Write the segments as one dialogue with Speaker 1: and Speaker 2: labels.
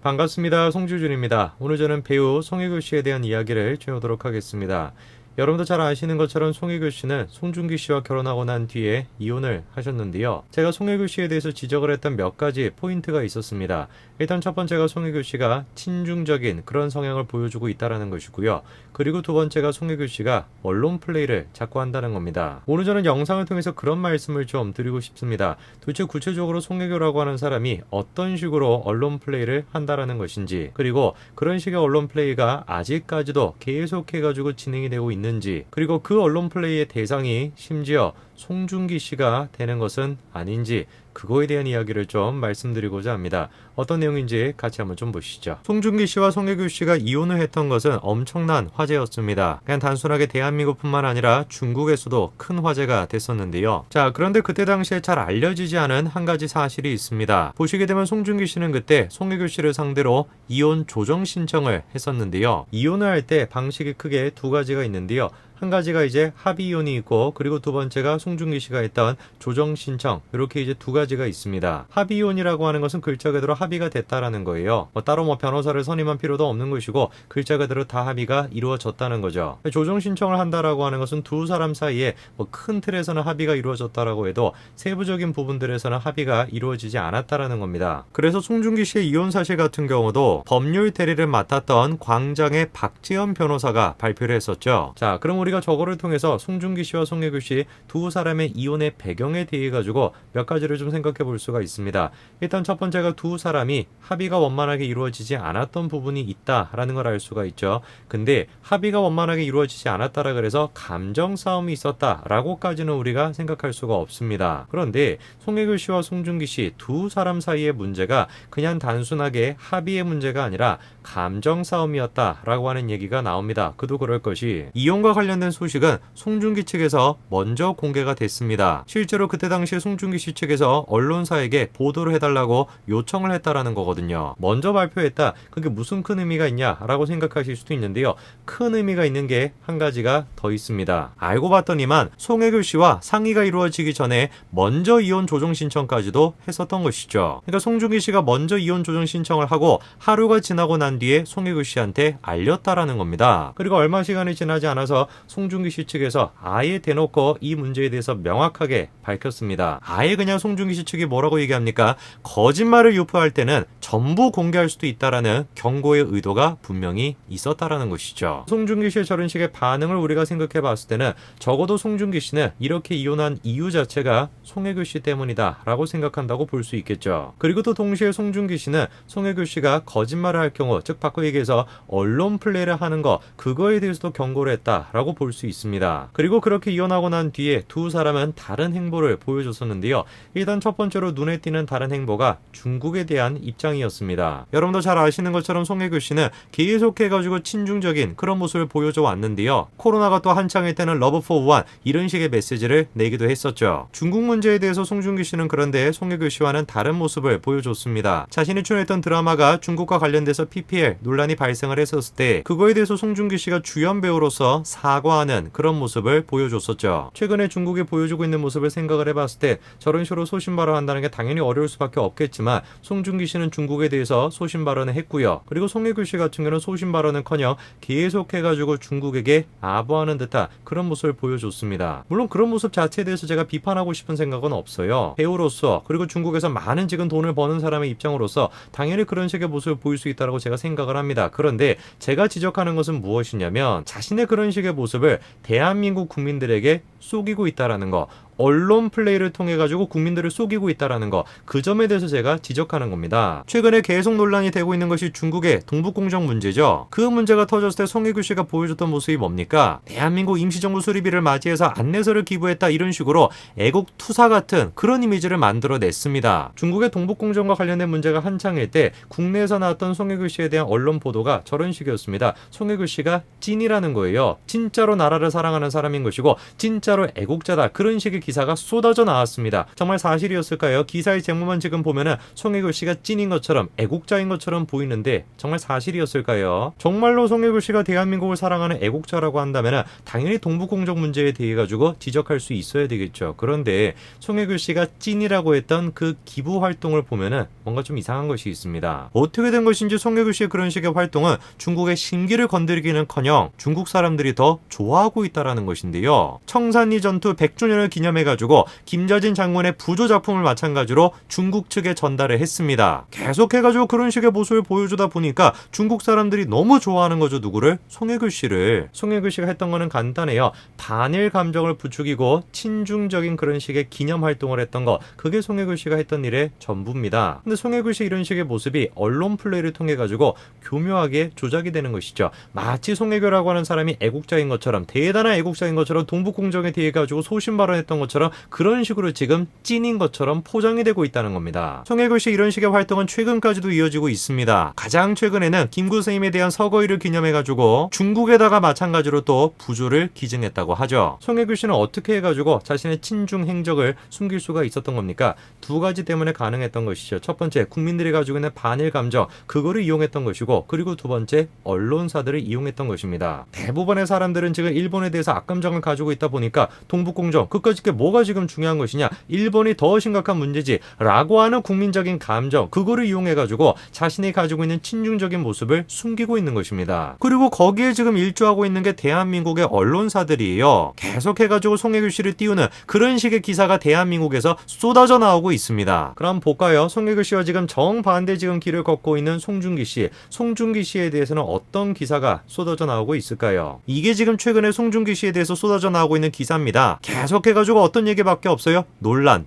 Speaker 1: 반갑습니다. 송주준입니다. 오늘 저는 배우 송혜교 씨에 대한 이야기를 해보도록 하겠습니다. 여러분도 잘 아시는 것처럼 송혜교 씨는 송중기 씨와 결혼하고 난 뒤에 이혼을 하셨는데요. 제가 송혜교 씨에 대해서 지적을 했던 몇 가지 포인트가 있었습니다. 일단 첫 번째가 송혜교 씨가 친중적인 그런 성향을 보여주고 있다는 것이고요. 그리고 두 번째가 송혜교 씨가 언론 플레이를 자꾸 한다는 겁니다. 오늘 저는 영상을 통해서 그런 말씀을 좀 드리고 싶습니다. 도대체 구체적으로 송혜교라고 하는 사람이 어떤 식으로 언론 플레이를 한다는 것인지, 그리고 그런 식의 언론 플레이가 아직까지도 계속해가지고 진행이 되고 있는지, 그리고 그 언론 플레이의 대상이 심지어 송중기 씨가 되는 것은 아닌지, 그거에 대한 이야기를 좀 말씀드리고자 합니다. 어떤 내용인지 같이 한번 좀 보시죠. 송중기 씨와 송혜교 씨가 이혼을 했던 것은 엄청난 화제였습니다. 그냥 단순하게 대한민국뿐만 아니라 중국에서도 큰 화제가 됐었는데요. 자, 그런데 그때 당시에 잘 알려지지 않은 한 가지 사실이 있습니다. 보시게 되면 송중기 씨는 그때 송혜교 씨를 상대로 이혼 조정 신청을 했었는데요. 이혼을 할 때 방식이 크게 두 가지가 있는데요. 한 가지가 이제 합의 이혼이 있고, 그리고 두 번째가 송중기 씨가 했던 조정 신청, 이렇게 이제 두 가지가 있습니다. 합의 이혼이라고 하는 것은 글자 그대로 합의가 됐다라는 거예요. 따로 변호사를 선임한 필요도 없는 것이고 글자 그대로 다 합의가 이루어졌다는 거죠. 조정 신청을 한다라고 하는 것은 두 사람 사이에 큰 틀에서는 합의가 이루어졌다라고 해도 세부적인 부분들에서는 합의가 이루어지지 않았다라는 겁니다. 그래서 송중기 씨의 이혼 사실 같은 경우도 법률 대리를 맡았던 광장의 박지연 변호사가 발표를 했었죠. 자, 그럼 우리가 저거를 통해서 송중기 씨와 송혜교 씨 두 사람의 이혼의 배경에 대해 가지고 몇 가지를 좀 생각해 볼 수가 있습니다. 일단 첫 번째가 두 사람이 합의가 원만하게 이루어지지 않았던 부분이 있다라는 걸 알 수가 있죠. 근데 합의가 원만하게 이루어지지 않았다라 그래서 감정 싸움이 있었다라고까지는 우리가 생각할 수가 없습니다. 그런데 송혜교 씨와 송중기 씨 두 사람 사이의 문제가 그냥 단순하게 합의의 문제가 아니라 감정 싸움이었다라고 하는 얘기가 나옵니다. 그도 그럴 것이, 이혼과 관련된 소식은 송중기 측에서 먼저 공개가 됐습니다. 실제로 그때 당시에 송중기 씨 측에서 언론사에게 보도를 해달라고 요청을 했다라는 거거든요. 먼저 발표했다. 그게 무슨 큰 의미가 있냐라고 생각하실 수도 있는데요. 큰 의미가 있는 게 한 가지가 더 있습니다. 알고 봤더니만 송혜교 씨와 상의가 이루어지기 전에 먼저 이혼 조정 신청까지도 했었던 것이죠. 그러니까 송중기 씨가 먼저 이혼 조정 신청을 하고 하루가 지나고 난 뒤에 송혜교 씨한테 알렸다라는 겁니다. 그리고 얼마 시간이 지나지 않아서 송중기 씨 측에서 아예 대놓고 이 문제에 대해서 명확하게 밝혔습니다. 아예 그냥 송중기 씨 측이 뭐라고 얘기합니까? 거짓말을 유포할 때는 전부 공개할 수도 있다라는 경고의 의도가 분명히 있었다라는 것이죠. 송중기 씨의 저런 식의 반응을 우리가 생각해 봤을 때는 적어도 송중기 씨는 이렇게 이혼한 이유 자체가 송혜교 씨 때문이다 라고 생각한다고 볼 수 있겠죠. 그리고 또 동시에 송중기 씨는 송혜교 씨가 거짓말을 할 경우, 즉 바꿔 얘기해서 언론 플레이를 하는 거, 그거에 대해서도 경고를 했다라고 볼 수 있습니다. 그리고 그렇게 이혼하고 난 뒤에 두 사람은 다른 행보를 보여줬었는데요. 일단 첫 번째로 눈에 띄는 다른 행보가 중국에 대한 입장이었습니다. 여러분도 잘 아시는 것처럼 송혜교 씨는 계속해가지고 친중적인 그런 모습을 보여줘 왔는데요. 코로나가 또 한창일 때는 러브 포 우한 이런 식의 메시지를 내기도 했었죠. 중국 문제에 대해서 송중기 씨는 그런데 송혜교 씨와는 다른 모습을 보여줬습니다. 자신이 출연했던 드라마가 중국과 관련돼서 PPL 논란이 발생을 했었을 때 그거에 대해서 송중기 씨가 주연 배우로서 사과하는 그런 모습을 보여줬었죠. 최근에 중국이 보여주고 있는 모습을 생각을 해봤을 때 저런 식으로 소신 발언한다는 게 당연히 어려울 수밖에 없겠지만, 송중기 씨는 중국에 대해서 소신 발언을 했고요. 그리고 송혜교 씨 같은 경우는 소신 발언은커녕 계속해가지고 중국에게 아부하는 듯한 그런 모습을 보여줬습니다. 물론 그런 모습 자체에 대해서 제가 비판하고 싶은 생각은 없어요. 배우로서, 그리고 중국에서 많은 지금 돈을 버는 사람의 입장으로서 당연히 그런 식의 모습을 보일 수 있다고 제가 생각을 합니다. 그런데 제가 지적하는 것은 무엇이냐면, 자신의 그런 식의 모습을 대한민국 국민들에게 속이고 있다라는 거, 언론 플레이를 통해 가지고 국민들을 속이고 있다라는 거, 그 점에 대해서 제가 지적하는 겁니다. 최근에 계속 논란이 되고 있는 것이 중국의 동북공정 문제죠. 그 문제가 터졌을 때 송혜교 씨가 보여줬던 모습이 뭡니까? 대한민국 임시정부 수립일을 맞이해서 안내서를 기부했다, 이런 식으로 애국 투사 같은 그런 이미지를 만들어냈습니다. 중국의 동북공정과 관련된 문제가 한창일 때 국내에서 나왔던 송혜교 씨에 대한 언론 보도가 저런 식이었습니다. 송혜교 씨가 찐이라는 거예요. 진짜로 나라를 사랑하는 사람인 것이고 진짜로 애국자다, 그런 식의 기사가 쏟아져 나왔습니다. 정말 사실이었을까요? 기사의 제목만 지금 보면은 송혜교 씨가 찐인 것처럼 애국자인 것처럼 보이는데 정말 사실이었을까요? 정말로 송혜교 씨가 대한민국을 사랑하는 애국자라고 한다면은 당연히 동북공정 문제에 대해 가지고 지적할 수 있어야 되겠죠. 그런데 송혜교 씨가 찐이라고 했던 그 기부 활동을 보면은 뭔가 좀 이상한 것이 있습니다. 어떻게 된 것인지 송혜교 씨의 그런 식의 활동은 중국의 심기를 건드리기는커녕 중국 사람들이 더 좋아하고 있다라는 것인데요. 청산리 전투 100주년을 기념해가지고 김자진 장군의 부조 작품을 마찬가지로 중국 측에 전달을 했습니다. 계속해가지고 그런 식의 모습을 보여주다 보니까 중국 사람들이 너무 좋아하는 거죠. 누구를? 송혜교 씨를. 송혜교 씨가 했던 거는 간단해요. 반일 감정을 부추기고 친중적인 그런 식의 기념 활동을 했던 거, 그게 송혜교 씨가 했던 일의 전부입니다. 근데 송혜교 씨 이런 식의 모습이 언론 플레이를 통해 가지고 교묘하게 조작이 되는 것이죠. 마치 송혜교라고 하는 사람이 애국자인 것처럼, 대단한 애국자인 것처럼, 동북공정에 대해 가지고 소신 발언했던 것처럼 그런 식으로 지금 찐인 것처럼 포장이 되고 있다는 겁니다. 송혜교 씨 이런 식의 활동은 최근까지도 이어지고 있습니다. 가장 최근에는 김구 스님에 대한 서거일을 기념해 가지고 중국에다가 마찬가지로 또 부조를 기증했다고 하죠. 송혜교 씨는 어떻게 해가지고 자신의 친중 행적을 숨길 수가 있었던 겁니까? 두 가지 때문에 가능했던 것이죠. 첫 번째, 국민들이 가지고 있는 반일 감정, 그거를 이용했던 것이고, 그리고 두 번째, 언론사들을 이용했던 것입니다. 대부분의 사람들은 지금 일본에 대해서 악감정을 가지고 있다 보니까 동북공정, 그까짓 게 뭐가 지금 중요한 것이냐, 일본이 더 심각한 문제지 라고 하는 국민적인 감정, 그거를 이용해가지고 자신이 가지고 있는 친중적인 모습을 숨기고 있는 것입니다. 그리고 거기에 지금 일조하고 있는 게 대한민국의 언론사들이에요. 계속해가지고 송혜교 씨를 띄우는 그런 식의 기사가 대한민국에서 쏟아져 나오고 있습니다. 그럼 볼까요? 송혜교 씨와 지금 정반대 지금 길을 걷고 있는 송중기 씨. 송중기 씨에 대해서는 어떤 기사가 쏟아져 나오고 있을까요? 이게 지금 최근에 송중기 씨에 대해서 쏟아져 나오고 있는 기사입니다. 계속해가지고 어떤 얘기밖에 없어요? 논란.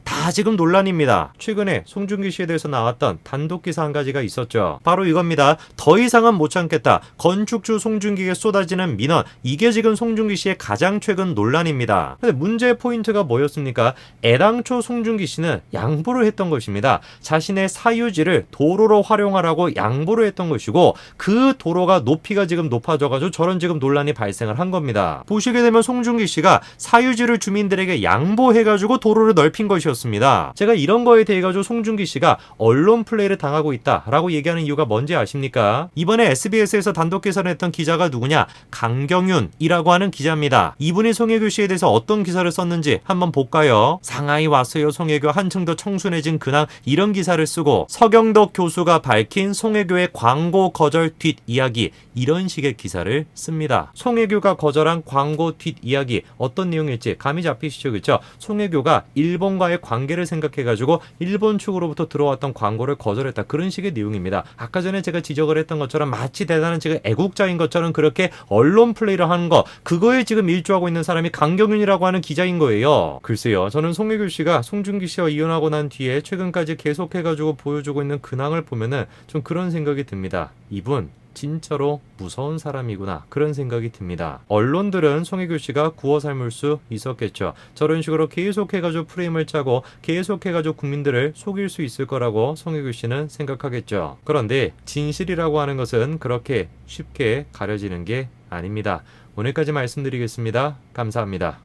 Speaker 1: 다 지금 논란입니다. 최근에 송중기 씨에 대해서 나왔던 단독 기사 한 가지가 있었죠. 바로 이겁니다. 더 이상은 못 참겠다. 건축주 송중기에게 쏟아지는 민원. 이게 지금 송중기 씨의 가장 최근 논란입니다. 근데 문제의 포인트가 뭐였습니까? 애당초 송중기 씨는 양보를 했던 것입니다. 자신의 사유지를 도로로 활용하라고 양보를 했던 것이고, 그 도로가 높이가 지금 높아져가지고 저런 지금 논란이 발생을 한 겁니다. 보시게 되면 송중기 씨가 사유지를 주민들에게 양보해가지고 도로를 넓힌 것이었습니다. 제가 이런 거에 대해 가지고 송중기 씨가 언론 플레이를 당하고 있다라고 얘기하는 이유가 뭔지 아십니까? 이번에 SBS에서 단독 기사를 했던 기자가 누구냐? 강경윤이라고 하는 기자입니다. 이분이 송혜교 씨에 대해서 어떤 기사를 썼는지 한번 볼까요? 상하이 왔어요 송혜교 한층 더 청순해진 근황, 이런 기사를 쓰고, 서경덕 교수가 밝힌 송혜교의 광고 거절 뒷 이야기, 이런 식의 기사를 씁니다. 송혜교가 거절한 광고 뒷 이야기 어떤 내용일지 감이 잡히시죠? 그렇죠? 송혜교가 일본과의 관계를 생각해가지고 일본 측으로부터 들어왔던 광고를 거절했다, 그런 식의 내용입니다. 아까 전에 제가 지적을 했던 것처럼 마치 대단한 지금 애국자인 것처럼 그렇게 언론 플레이를 하는 거, 그거에 지금 일조하고 있는 사람이 강경윤이라고 하는 기자인 거예요. 글쎄요, 저는 송혜교 씨가 송중기 씨와 이혼하고 난 뒤에 최근까지 계속해가지고 보여주고 있는 근황을 보면은 좀 그런 생각이 듭니다. 이분 진짜로 무서운 사람이구나, 그런 생각이 듭니다. 언론들은 송혜교 씨가 구워 삶을 수 있었겠죠. 저런 식으로 계속해가지고 프레임을 짜고 계속해가지고 국민들을 속일 수 있을 거라고 송혜교 씨는 생각하겠죠. 그런데 진실이라고 하는 것은 그렇게 쉽게 가려지는 게 아닙니다. 오늘까지 말씀드리겠습니다. 감사합니다.